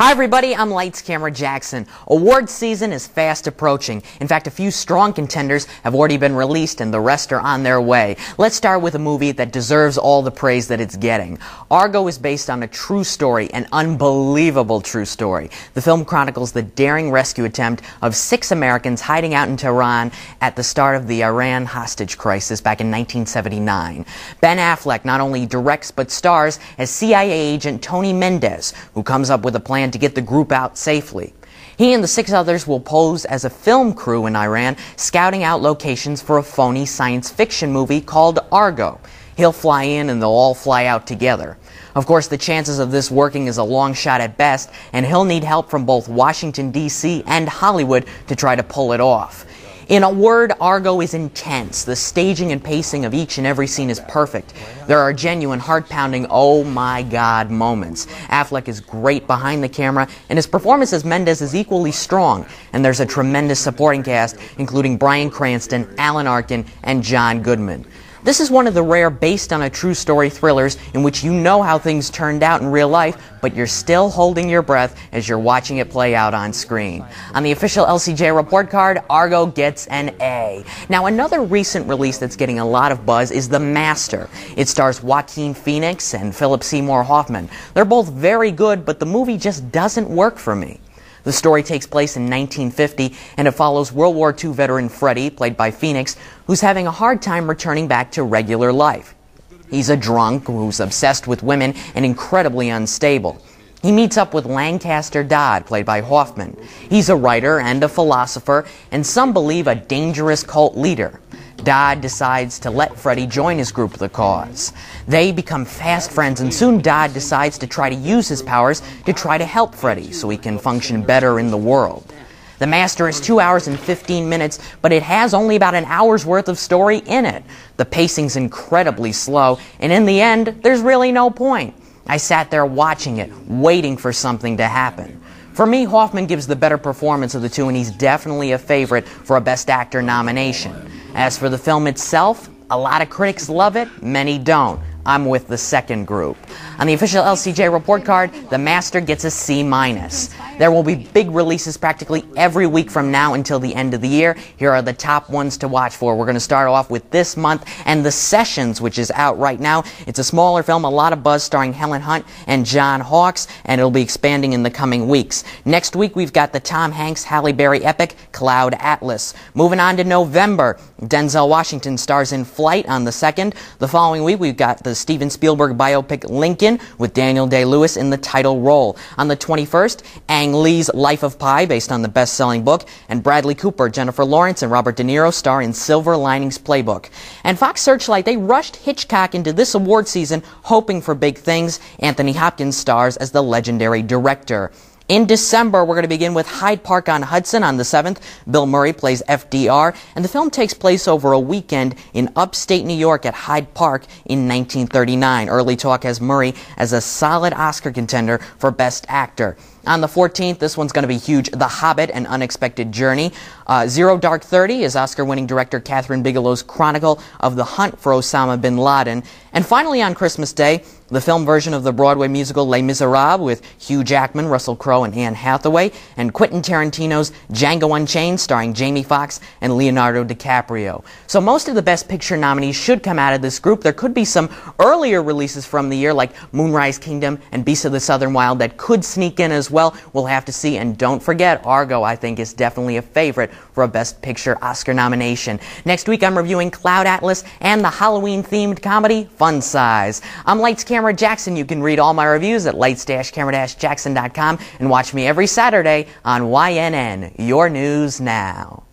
Hi everybody, I'm Lights Camera Jackson. Award season is fast approaching. In fact, a few strong contenders have already been released and the rest are on their way. Let's start with a movie that deserves all the praise that it's getting. Argo is based on a true story, an unbelievable true story. The film chronicles the daring rescue attempt of 6 Americans hiding out in Tehran at the start of the Iran hostage crisis back in 1979. Ben Affleck not only directs but stars as CIA agent Tony Mendez, who comes up with a plan to get the group out safely. He and the 6 others will pose as a film crew in Iran, scouting out locations for a phony science fiction movie called Argo. He'll fly in and they'll all fly out together. Of course, the chances of this working is a long shot at best, and he'll need help from both Washington, D.C. and Hollywood to try to pull it off. In a word, Argo is intense. The staging and pacing of each and every scene is perfect. There are genuine, heart-pounding, oh my God moments. Affleck is great behind the camera, and his performance as Mendez is equally strong. And there's a tremendous supporting cast, including Bryan Cranston, Alan Arkin, and John Goodman. This is one of the rare based-on-a-true-story thrillers in which you know how things turned out in real life, but you're still holding your breath as you're watching it play out on screen. On the official LCJ report card, Argo gets an A. Now, another recent release that's getting a lot of buzz is The Master. It stars Joaquin Phoenix and Philip Seymour Hoffman. They're both very good, but the movie just doesn't work for me. The story takes place in 1950, and it follows World War II veteran Freddie, played by Phoenix, who's having a hard time returning back to regular life. He's a drunk who's obsessed with women and incredibly unstable. He meets up with Lancaster Dodd, played by Hoffman. He's a writer and a philosopher, and some believe a dangerous cult leader. Dodd decides to let Freddie join his group, The Cause. They become fast friends, and soon Dodd decides to try to use his powers to try to help Freddie so he can function better in the world. The Master is 2 hours and 15 minutes, but it has only about an hour's worth of story in it. The pacing's incredibly slow, and in the end, there's really no point. I sat there watching it, waiting for something to happen. For me, Hoffman gives the better performance of the two, and he's definitely a favorite for a Best Actor nomination. As for the film itself, a lot of critics love it, many don't. I'm with the second group. On the official LCJ report card, The Master gets a C-. There will be big releases practically every week from now until the end of the year. Here are the top ones to watch for. We're going to start off with this month and The Sessions, which is out right now. It's a smaller film, a lot of buzz, starring Helen Hunt and John Hawkes, and it'll be expanding in the coming weeks. Next week, we've got the Tom Hanks, Halle Berry epic, Cloud Atlas. Moving on to November, Denzel Washington stars in Flight on the 2nd. The following week, we've got the Steven Spielberg biopic Lincoln with Daniel Day-Lewis in the title role. On the 21st, Ang Lee's Life of Pi, based on the best-selling book, and Bradley Cooper, Jennifer Lawrence, and Robert De Niro star in Silver Linings Playbook. And Fox Searchlight, they rushed Hitchcock into this award season hoping for big things. Anthony Hopkins stars as the legendary director. In December, we're going to begin with Hyde Park on Hudson on the 7th. Bill Murray plays FDR, and the film takes place over a weekend in upstate New York at Hyde Park in 1939. Early talk has Murray as a solid Oscar contender for Best Actor. On the 14th, this one's going to be huge, The Hobbit, An Unexpected Journey. Zero Dark 30 is Oscar-winning director Catherine Bigelow's chronicle of the hunt for Osama bin Laden. And finally, on Christmas Day, the film version of the Broadway musical Les Miserables with Hugh Jackman, Russell Crowe, and Anne Hathaway, and Quentin Tarantino's Django Unchained, starring Jamie Foxx and Leonardo DiCaprio. So most of the Best Picture nominees should come out of this group. There could be some earlier releases from the year, like Moonrise Kingdom and Beasts of the Southern Wild, that could sneak in as well. We'll have to see. And don't forget, Argo, I think, is definitely a favorite for a Best Picture Oscar nomination. Next week, I'm reviewing Cloud Atlas and the Halloween-themed comedy Fun Size. I'm Lights Camera Jackson. You can read all my reviews at lights-camera-jackson.com and watch me every Saturday on YNN, Your News Now.